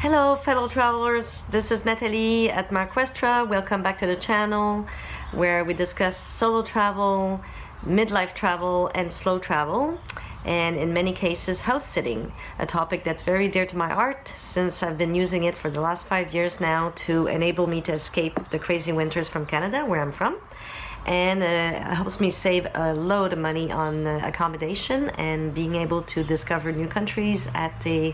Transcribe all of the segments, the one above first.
Hello fellow travelers, this is Natalie at Marquestra. Welcome back to the channel where we discuss solo travel, midlife travel and slow travel, and in many cases house sitting, a topic that's very dear to my heart since I've been using it for the last 5 years now to enable me to escape the crazy winters from Canada, where I'm from, and it helps me save a load of money on accommodation and being able to discover new countries at a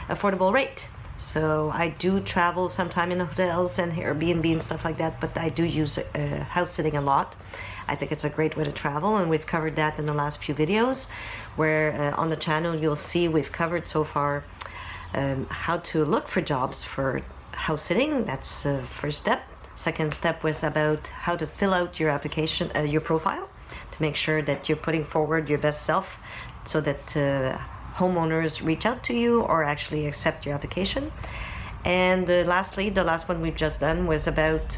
affordable rate. So I do travel sometime in hotels and Airbnb and stuff like that, but I do use house sitting a lot. I think it's a great way to travel, and we've covered that in the last few videos where on the channel you'll see we've covered so far how to look for jobs for house sitting. That's the first step. Second step was about how to fill out your application, your profile, to make sure that you're putting forward your best self so that homeowners reach out to you or actually accept your application. And lastly, the last one we've just done was about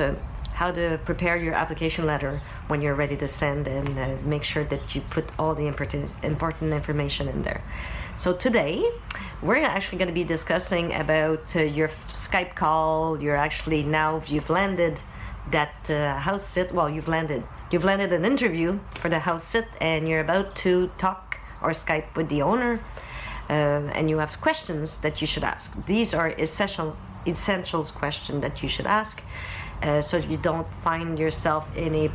how to prepare your application letter when you're ready to send, and make sure that you put all the important information in there. So today we're actually going to be discussing about your Skype call. You're actually, now you've landed that house sit, well, you've landed an interview for the house sit, and you're about to talk or Skype with the owner. And you have questions that you should ask. These are essentials questions that you should ask, so you don't find yourself in a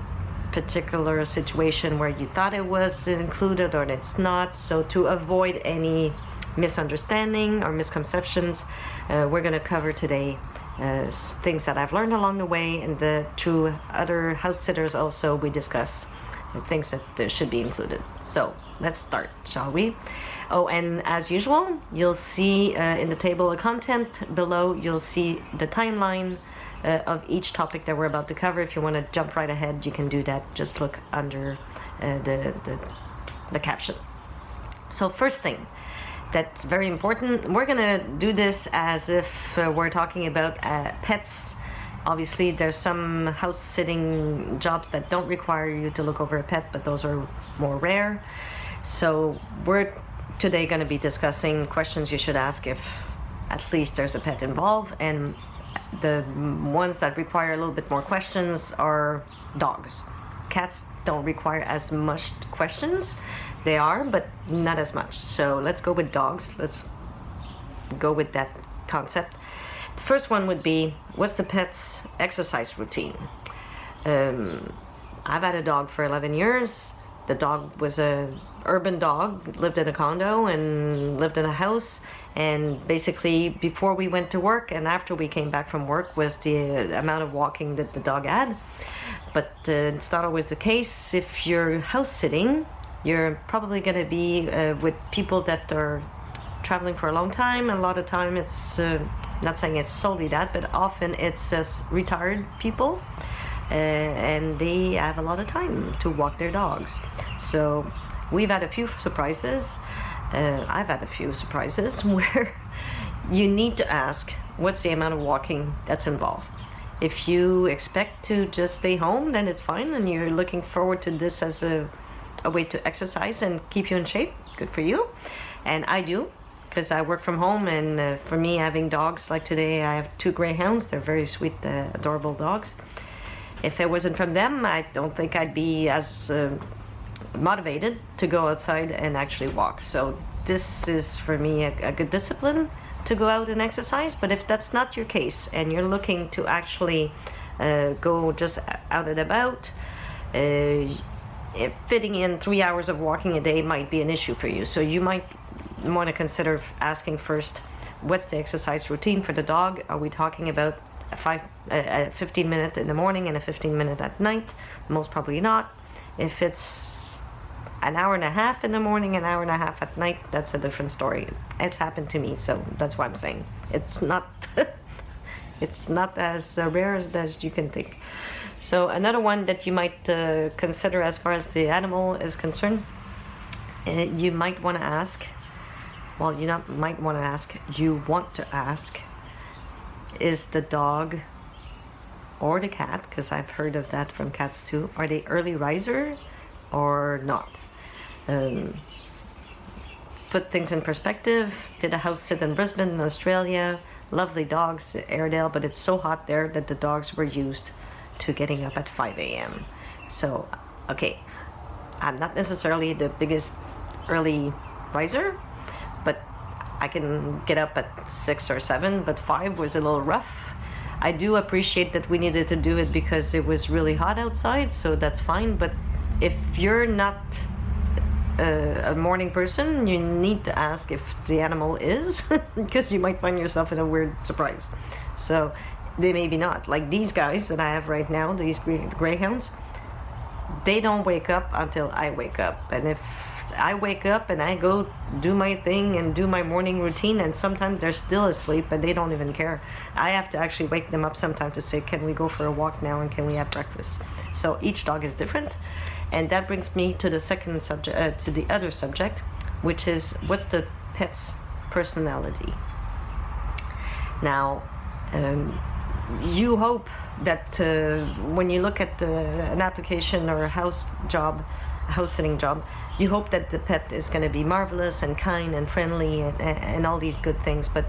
particular situation where you thought it was included or it's not. So to avoid any misunderstanding or misconceptions, we're going to cover today things that I've learned along the way, and through other house sitters also we discuss things that should be included. So let's start, shall we? Oh, and as usual, you'll see in the table of content below, you'll see the timeline of each topic that we're about to cover. If you want to jump right ahead, you can do that. Just look under the caption. So first thing that's very important, we're gonna do this as if we're talking about pets. Obviously, there's some house sitting jobs that don't require you to look over a pet, but those are more rare. So we're today going to be discussing questions you should ask if at least there's a pet involved, and the ones that require a little bit more questions are dogs. Cats don't require as much questions. They are, but not as much. So let's go with dogs. Let's go with that concept. The first one would be, what's the pet's exercise routine? I've had a dog for 11 years. The dog was a urban dog, lived in a condo and lived in a house, and basically before we went to work and after we came back from work was the amount of walking that the dog had. But it's not always the case. If you're house sitting, you're probably going to be with people that are traveling for a long time. A lot of time it's not saying it's solely that, but often it's retired people, and they have a lot of time to walk their dogs. So we've had a few surprises. I've had a few surprises where you need to ask, what's the amount of walking that's involved? If you expect to just stay home, then it's fine, and you're looking forward to this as a way to exercise and keep you in shape. Good for you. And I do, because I work from home, and for me, having dogs, like today I have 2 greyhounds. They're very sweet, adorable dogs. If it wasn't from them, I don't think I'd be as motivated to go outside and actually walk. So this is for me a good discipline to go out and exercise. But if that's not your case and you're looking to actually go just out and about, fitting in 3 hours of walking a day might be an issue for you. So you might want to consider asking first, what's the exercise routine for the dog? Are we talking about a 15 minute in the morning and a 15 minute at night? Most probably not. If it's an hour and a half in the morning, an hour and a half at night, that's a different story. It's happened to me, so that's why I'm saying it's not it's not as rare as you can think. So another one that you might consider as far as the animal is concerned, you might want to ask, well, you not might want to ask, you want to ask, is the dog or the cat, because I've heard of that from cats too, are they early riser or not? Put things in perspective. Did a house sit in Brisbane, Australia, lovely dogs, Airedale, but it's so hot there that the dogs were used to getting up at 5 a.m. So, okay, I'm not necessarily the biggest early riser, but I can get up at 6 or 7, but 5 was a little rough. I do appreciate that we needed to do it because it was really hot outside, so that's fine. But if you're not a morning person, you need to ask if the animal is, because you might find yourself in a weird surprise. So they maybe not. Like these guys that I have right now, these greyhounds, they don't wake up until I wake up. And if I wake up and I go do my thing and do my morning routine, and sometimes they're still asleep and they don't even care. I have to actually wake them up sometimes to say, can we go for a walk now and can we have breakfast? So each dog is different. And that brings me to the second subject, to the other subject, which is what's the pet's personality? Now, you hope that when you look at an application or a house sitting job, you hope that the pet is going to be marvelous and kind and friendly and all these good things, but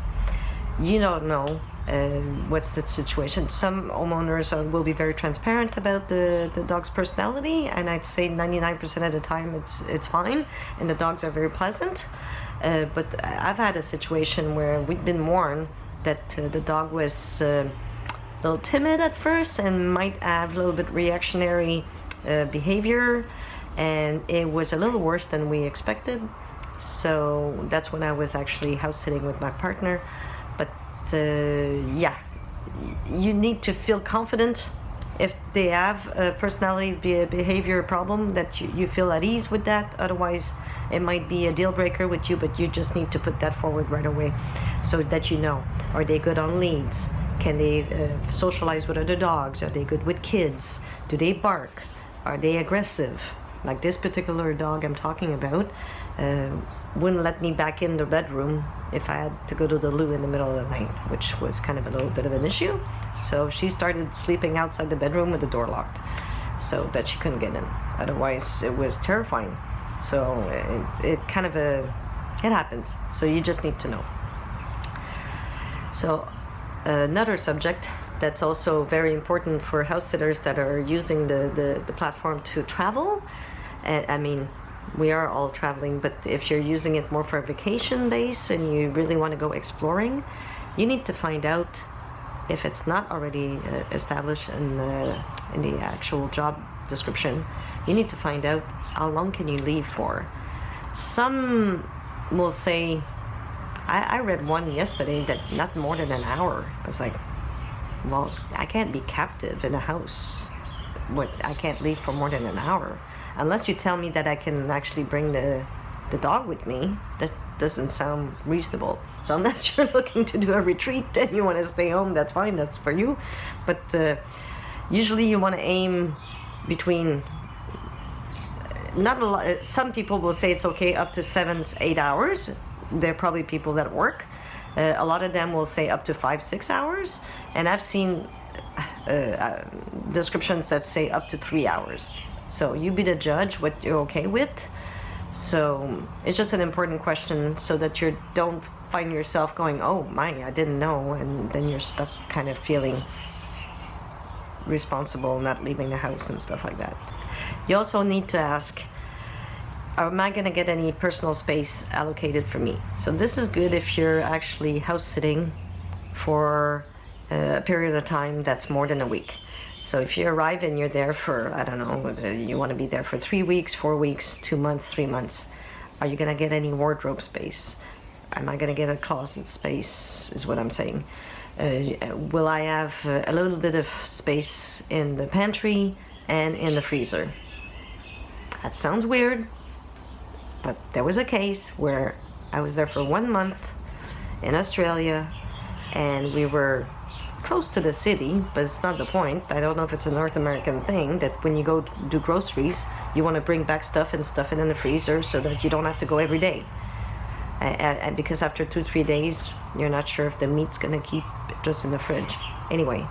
you don't know what's the situation. Some homeowners will be very transparent about the dog's personality, and I'd say 99% of the time it's fine and the dogs are very pleasant. But I've had a situation where we've been warned that the dog was a little timid at first and might have a little bit reactionary behavior, and it was a little worse than we expected. So that's when I was actually house sitting with my partner. But yeah, you need to feel confident if they have a personality behavior problem, that you feel at ease with that. Otherwise it might be a deal breaker with you, but you just need to put that forward right away so that you know, are they good on leads? Can they socialize with other dogs? Are they good with kids? Do they bark? Are they aggressive? Like this particular dog I'm talking about wouldn't let me back in the bedroom if I had to go to the loo in the middle of the night, which was kind of a little bit of an issue. So she started sleeping outside the bedroom with the door locked so that she couldn't get in. Otherwise it was terrifying. So it kind of it happens. So you just need to know. So another subject that's also very important for house sitters that are using the platform to travel. I mean, we are all traveling, but if you're using it more for a vacation base and you really want to go exploring, you need to find out, if it's not already established in the actual job description, you need to find out how long can you leave for. Some will say, I read one yesterday that not more than an hour. I was like, well, I can't be captive in a house. I can't leave for more than an hour. Unless you tell me that I can actually bring the dog with me, that doesn't sound reasonable. So unless you're looking to do a retreat and you want to stay home, that's fine, that's for you. But usually you want to aim between, not a lot, some people will say it's okay up to 7-8 hours. There are probably people that work. A lot of them will say up to 5-6 hours. And I've seen descriptions that say up to 3 hours. So you be the judge what you're okay with. So it's just an important question so that you don't find yourself going, oh my, I didn't know, and then you're stuck kind of feeling responsible, not leaving the house and stuff like that. You also need to ask, am I going to get any personal space allocated for me? So this is good if you're actually house sitting for a period of time that's more than a week. So if you arrive and you're there for, I don't know, you want to be there for 3 weeks, 4 weeks, 2 months, 3 months, are you going to get any wardrobe space? Am I going to get a closet space, is what I'm saying. Will I have a little bit of space in the pantry and in the freezer? That sounds weird, but there was a case where I was there for 1 month in Australia, and we were close to the city, but it's not the point. I don't know if it's a North American thing that when you go do groceries, you want to bring back stuff and stuff it in the freezer so that you don't have to go every day. And because after 2-3 days, you're not sure if the meat's gonna keep just in the fridge. Anyway,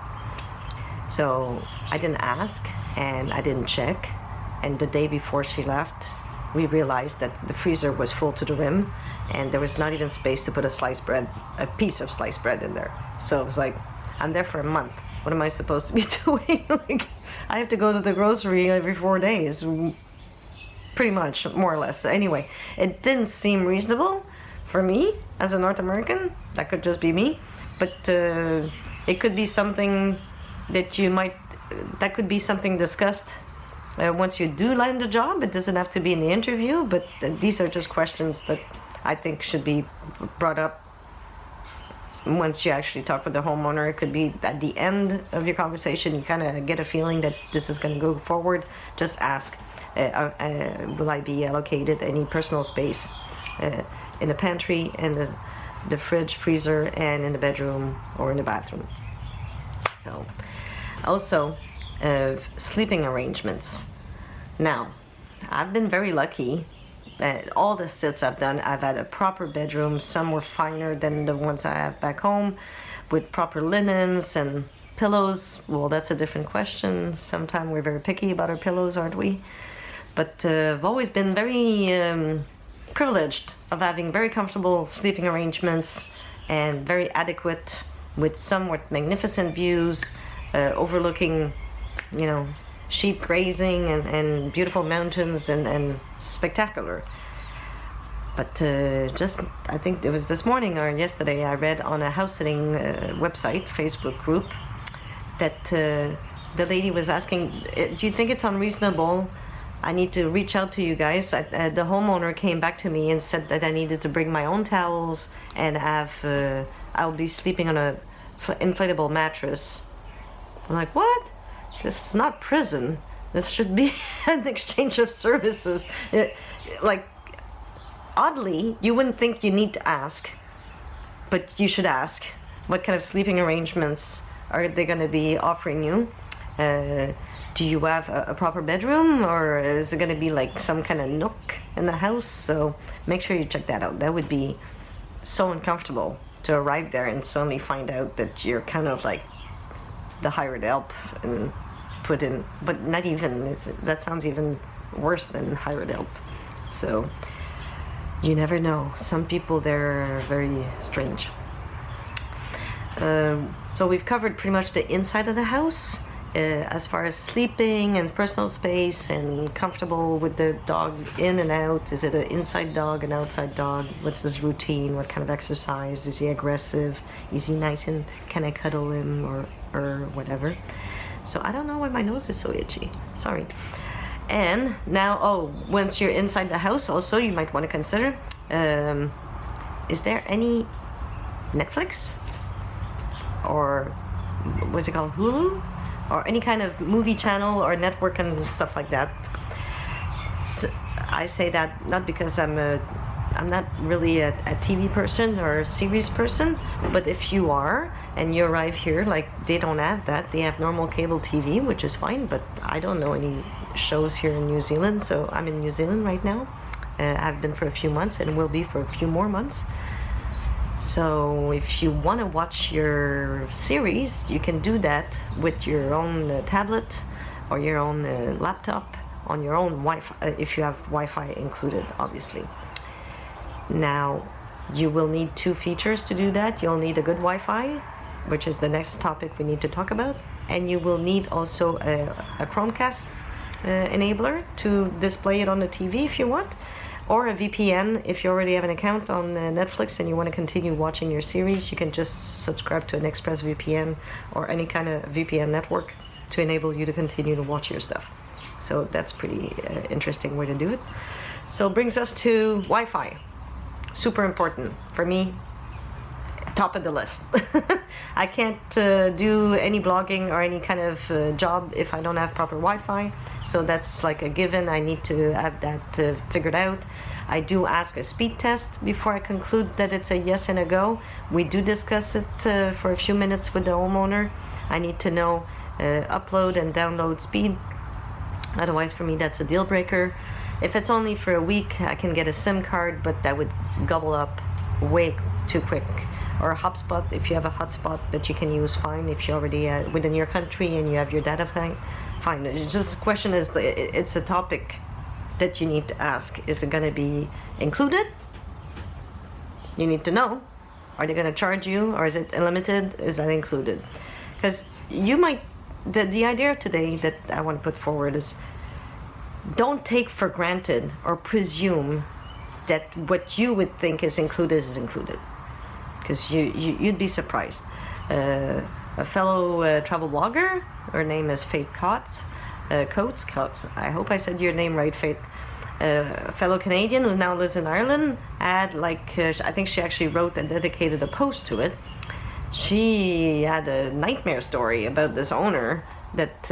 so I didn't ask and I didn't check. And the day before she left, we realized that the freezer was full to the rim and there was not even space to put a piece of sliced bread in there. So it was like, I'm there for a month. What am I supposed to be doing? Like, I have to go to the grocery every 4 days, pretty much, more or less. Anyway, it didn't seem reasonable for me as a North American. That could just be me, but it could be something that could be something discussed once you do land a job. It doesn't have to be in the interview, but these are just questions that I think should be brought up once you actually talk with the homeowner. It could be at the end of your conversation, you kind of get a feeling that this is going to go forward. Just ask, will I be allocated any personal space in the pantry, in the fridge, freezer, and in the bedroom or in the bathroom. So, also, sleeping arrangements. Now, I've been very lucky. All the sits I've done, I've had a proper bedroom. Some were finer than the ones I have back home, with proper linens and pillows. Well, that's a different question. Sometimes we're very picky about our pillows, aren't we? But I've always been very privileged of having very comfortable sleeping arrangements and very adequate, with somewhat magnificent views, overlooking, sheep grazing and beautiful mountains and spectacular. But I think it was this morning or yesterday, I read on a house-sitting website, Facebook group, that the lady was asking, do you think it's unreasonable? I need to reach out to you guys. The homeowner came back to me and said that I needed to bring my own towels and I'll be sleeping on a inflatable mattress. I'm like, what? This is not prison. This should be an exchange of services. Oddly, you wouldn't think you need to ask, but you should ask. What kind of sleeping arrangements are they going to be offering you? Do you have a proper bedroom, or is it going to be like some kind of nook in the house? So make sure you check that out. That would be so uncomfortable to arrive there and suddenly find out that you're kind of like the hired help and put in, but not even, that sounds even worse than hired help. So you never know. Some people, they're very strange. So we've covered pretty much the inside of the house. As far as sleeping and personal space and comfortable with the dog in and out. Is it an inside dog, an outside dog? What's his routine? What kind of exercise? Is he aggressive? Is he nice and can I cuddle him or whatever? So I don't know why my nose is so itchy. Sorry. And now, once you're inside the house, also you might want to consider, is there any Netflix? Or what's it called? Hulu? Or any kind of movie channel or network and stuff like that. So I say that not because I'm not really a TV person or a series person, but if you are and you arrive here, like, they don't have that. They have normal cable TV, which is fine, but I don't know any shows here in New Zealand. So I'm in New Zealand right now. I've been for a few months and will be for a few more months. So if you want to watch your series, you can do that with your own tablet or your own laptop on your own Wi-Fi, if you have Wi-Fi included, obviously. Now, you will need 2 features to do that. You'll need a good Wi-Fi, which is the next topic we need to talk about, and you will need also a Chromecast enabler to display it on the TV if you want. Or a VPN. If you already have an account on Netflix and you want to continue watching your series, you can just subscribe to an ExpressVPN or any kind of VPN network to enable you to continue to watch your stuff. So that's pretty interesting way to do it. So it brings us to Wi-Fi. Super important for me. Top of the list. I can't do any blogging or any kind of job if I don't have proper Wi-Fi. So that's like a given. I need to have that figured out. I do ask a speed test before I conclude that it's a yes and a go. We do discuss it for a few minutes with the homeowner. I need to know upload and download speed. Otherwise, for me, that's a deal breaker. If it's only for a week, I can get a SIM card, but that would gobble up way too quick. Or a hotspot, if you have a hotspot that you can use, fine. If you're already within your country and you have your data, fine. It's just the question is, it's a topic that you need to ask. Is it going to be included You need to know, are they going to charge you, or is it unlimited? Is that included? Because you might, the idea today that I want to put forward is, don't take for granted or presume that what you would think is included, because you'd be surprised. A fellow travel blogger, her name is Faith Coates. I hope I said your name right, Faith. A fellow Canadian who now lives in Ireland had I think she actually wrote and dedicated a post to it. She had a nightmare story about this owner that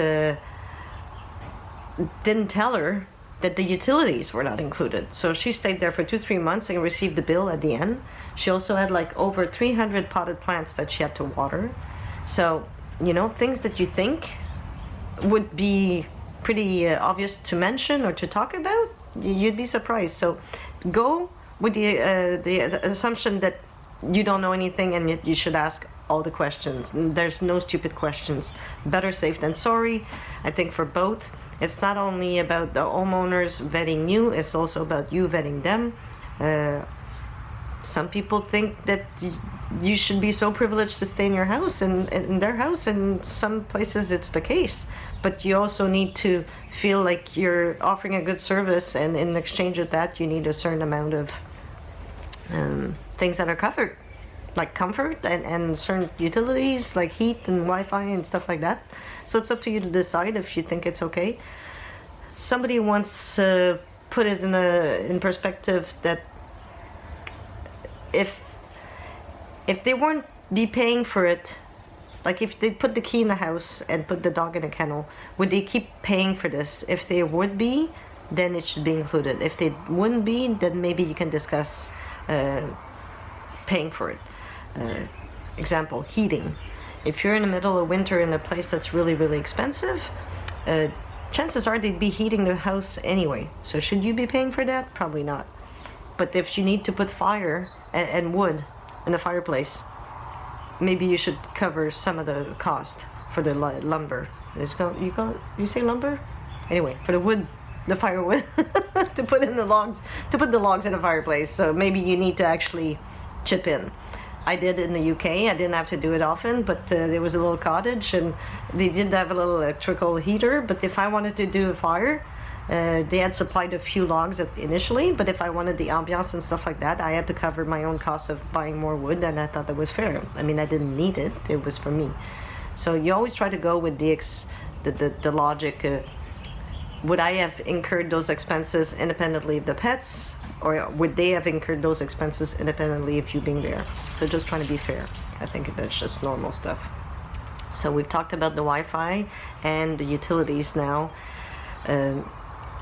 didn't tell her that the utilities were not included. So she stayed there for 2-3 months and received the bill at the end. She also had over 300 potted plants that she had to water. So, things that you think would be pretty obvious to mention or to talk about, you'd be surprised. So go with the assumption that you don't know anything, and yet you should ask all the questions. There's no stupid questions. Better safe than sorry, I think, for both. It's not only about the homeowners vetting you, it's also about you vetting them. Some people think that you should be so privileged to stay in your house and in their house, and some places it's the case. But you also need to feel like you're offering a good service, and in exchange of that, you need a certain amount of things that are covered, like comfort and certain utilities like heat and Wi-Fi and stuff like that. So it's up to you to decide if you think it's okay. Somebody once put it in perspective that if they weren't be paying for it, like if they put the key in the house and put the dog in a kennel, would they keep paying for this? If they would be, then it should be included. If they wouldn't be, then maybe you can discuss paying for it. Example, heating. If you're in the middle of winter in a place that's really, really expensive, chances are they'd be heating the house anyway. So should you be paying for that? Probably not. But if you need to put fire and wood in the fireplace, maybe you should cover some of the cost for the lumber. You say lumber? Anyway, for the wood, the firewood, to put the logs in the fireplace. So maybe you need to actually chip in. I did in the UK. I didn't have to do it often, but there was a little cottage and they did have a little electrical heater. But if I wanted to do a fire, they had supplied a few logs initially, but if I wanted the ambiance and stuff like that, I had to cover my own cost of buying more wood, and I thought that was fair. I mean, I didn't need it. It was for me. So you always try to go with the logic. Would I have incurred those expenses independently of the pets, or would they have incurred those expenses independently of you being there? So just trying to be fair. I think that's just normal stuff. So we've talked about the Wi-Fi and the utilities now.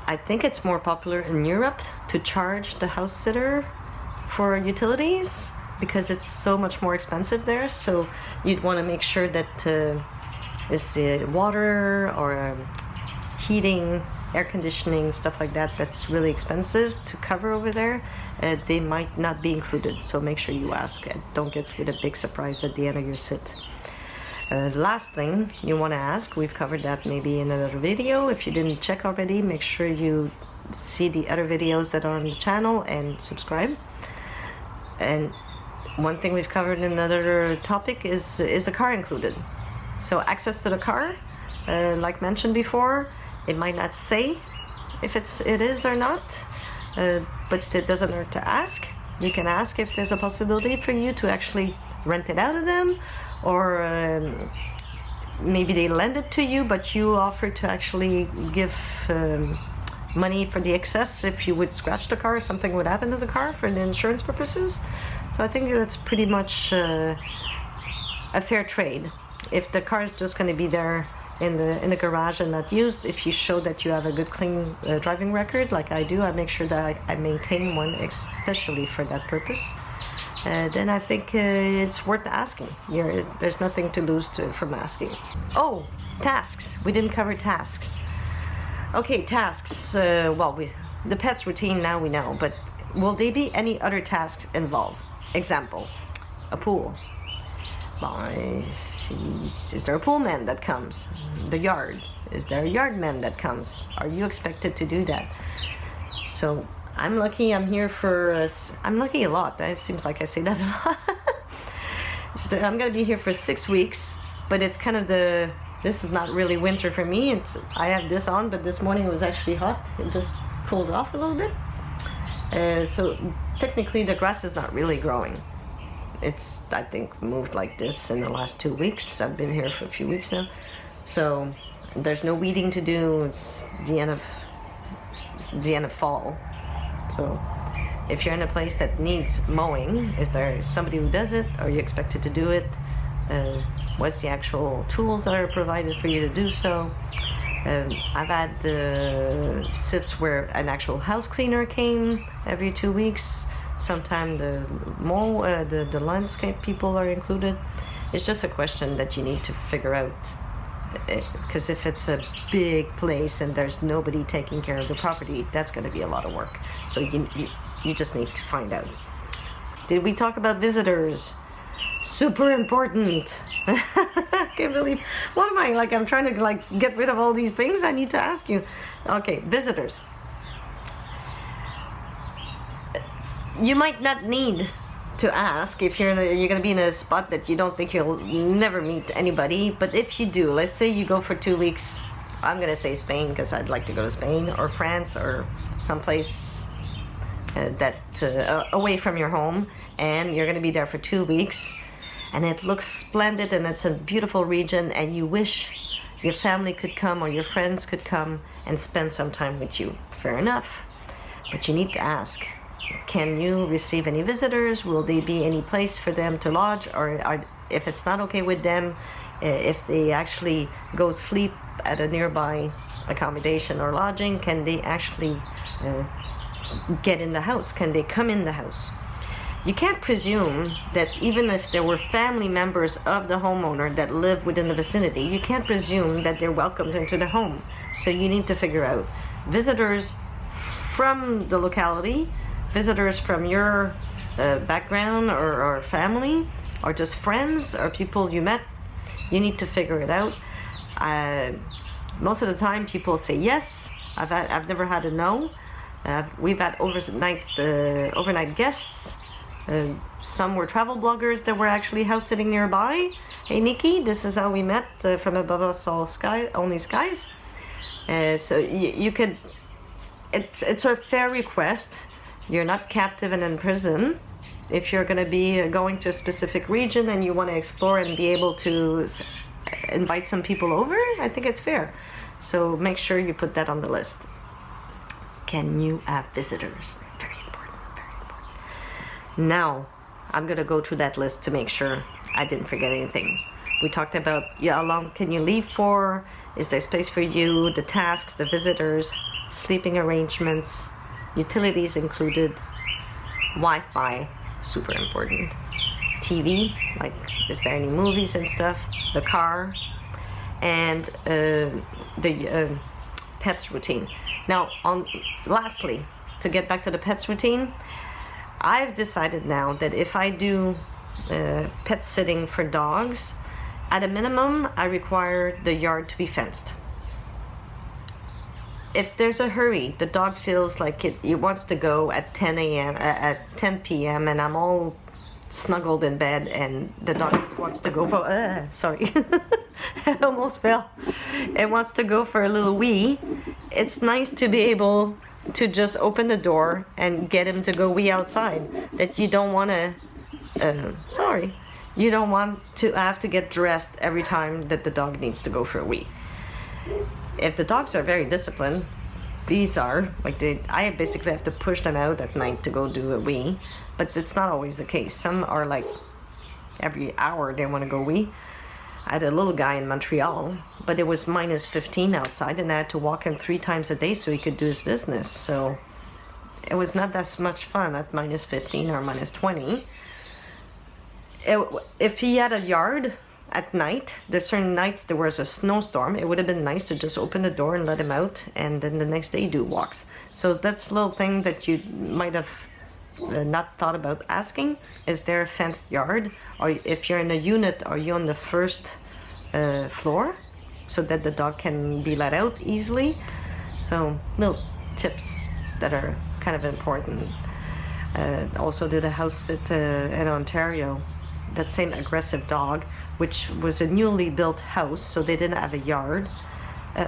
I think it's more popular in Europe to charge the house sitter for utilities because it's so much more expensive there. So you'd want to make sure that it's the water or heating, air conditioning, stuff like that that's really expensive to cover over there. They might not be included. So make sure you ask and don't get with a big surprise at the end of your sit. Last thing you want to ask, we've covered that maybe in another video. If you didn't check already, make sure you see the other videos that are on the channel and subscribe. And one thing we've covered in another topic is the car included? So access to the car, like mentioned before, it might not say if it is or not, but it doesn't hurt to ask. You can ask if there's a possibility for you to actually rent it out of them, or maybe they lend it to you, but you offer to actually give money for the excess if you would scratch the car or something would happen to the car for the insurance purposes. So I think that's pretty much a fair trade. If the car is just going to be there in the garage and not used, if you show that you have a good clean driving record like I do, I make sure that I maintain one especially for that purpose. Then I think it's worth asking. There's nothing to lose from asking. Oh, tasks. We didn't cover tasks. Okay, tasks. The pet's routine now we know, but will there be any other tasks involved? Example, a pool. Is there a pool man that comes? The yard. Is there a yard man that comes? Are you expected to do that? So I'm lucky. I'm here for. I'm lucky a lot. It seems like I say that a lot. I'm gonna be here for 6 weeks, but it's kind of the. This is not really winter for me. I have this on, but this morning it was actually hot. It just cooled off a little bit. So technically the grass is not really growing. It's, I think, moved like this in the last 2 weeks. I've been here for a few weeks now. So there's no weeding to do. It's the end of fall. So if you're in a place that needs mowing, is there somebody who does it? Are you expected to do it? What's the actual tools that are provided for you to do so? I've had sits where an actual house cleaner came every 2 weeks. Sometimes the landscape people are included. It's just a question that you need to figure out. Because if it's a big place and there's nobody taking care of the property, that's going to be a lot of work. So you just need to find out. Did we talk about visitors? Super important. I can't believe, what am I, like, I'm trying to like get rid of all these things I need to ask you. Okay, visitors. You might not need to ask if you're going to be in a spot that you don't think you'll never meet anybody, but if you do, let's say you go for 2 weeks, I'm going to say Spain because I'd like to go to Spain, or France, or someplace away from your home, and you're going to be there for 2 weeks, and it looks splendid and it's a beautiful region, and you wish your family could come or your friends could come and spend some time with you. Fair enough, but you need to ask. Can you receive any visitors? Will there be any place for them to lodge? Or if it's not okay with them, if they actually go sleep at a nearby accommodation or lodging, can they actually get in the house? Can they come in the house? You can't presume that even if there were family members of the homeowner that live within the vicinity, you can't presume that they're welcomed into the home. So you need to figure out visitors from the locality, visitors from your background or family, or just friends or people you met. You need to figure it out. Most of the time people say yes. I've never had a no. We've had overnight guests. Some were travel bloggers that were actually house sitting nearby. Hey Nikki, this is how we met, from above us all only skies. So you could, it's a fair request. You're not captive and in prison. If you're going to be going to a specific region and you want to explore and be able to invite some people over, I think it's fair. So make sure you put that on the list. Can you have visitors? Very important, very important. Now, I'm going to go through that list to make sure I didn't forget anything. We talked about how long can you leave for? Is there space for you? The tasks, the visitors, sleeping arrangements, utilities included, Wi-Fi, super important, TV, like is there any movies and stuff, the car, and the pets routine. Now, lastly, to get back to the pets routine, I've decided now that if I do pet sitting for dogs, at a minimum, I require the yard to be fenced. If there's a hurry, the dog feels like it wants to go at 10 a.m., at 10 p.m., and I'm all snuggled in bed, and the dog just wants to go for, sorry, I almost fell. It wants to go for a little wee. It's nice to be able to just open the door and get him to go wee outside. That you don't want to, you don't want to have to get dressed every time that the dog needs to go for a wee. If the dogs are very disciplined, these are, like I basically have to push them out at night to go do a wee, but it's not always the case. Some are like every hour they want to go wee. I had a little guy in Montreal, but it was minus 15 outside, and I had to walk him 3 times a day so he could do his business. So it was not that much fun at minus 15 or minus 20. If he had a yard at night, there's certain nights there was a snowstorm, it would have been nice to just open the door and let him out, and then the next day do walks. So that's a little thing that you might have not thought about asking. Is there a fenced yard? Or if you're in a unit, are you on the first floor so that the dog can be let out easily? So little tips that are kind of important. Also did a house sit in Ontario. That same aggressive dog, which was a newly built house, so they didn't have a yard.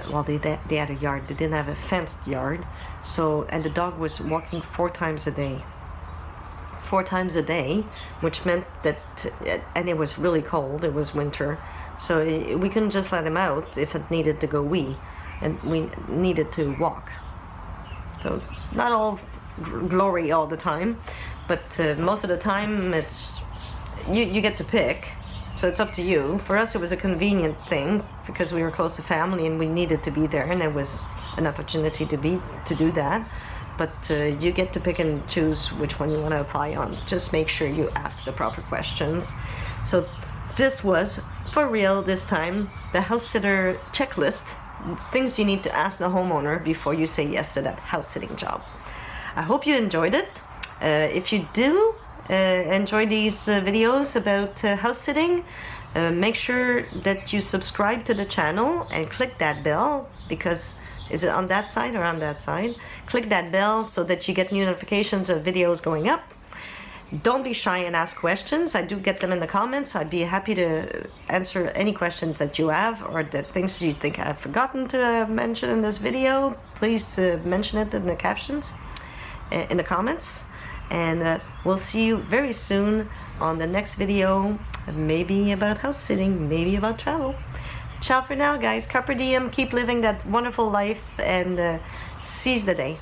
Well, they had a yard. They didn't have a fenced yard. So, and the dog was walking 4 times a day. 4 times a day, which meant that, and it was really cold. It was winter, so we couldn't just let him out if it needed to go wee, and we needed to walk. So it's not all glory all the time, but most of the time it's you get to pick. So it's up to you. For us, it was a convenient thing because we were close to family and we needed to be there, and it was an opportunity to do that. But you get to pick and choose which one you want to apply on. Just make sure you ask the proper questions. So this was, for real this time, the house sitter checklist. Things you need to ask the homeowner before you say yes to that house sitting job. I hope you enjoyed it. If you do enjoy these videos about house sitting, make sure that you subscribe to the channel and click that bell, because is it on that side or on that side? Click that bell so that you get new notifications of videos going up. Don't be shy and ask questions. I do get them in the comments. I'd be happy to answer any questions that you have, or the things you think I've forgotten to mention in this video. Please mention it in the captions, in the comments. And we'll see you very soon on the next video, maybe about house sitting, maybe about travel. Ciao for now, guys. Carpe diem. Keep living that wonderful life and seize the day.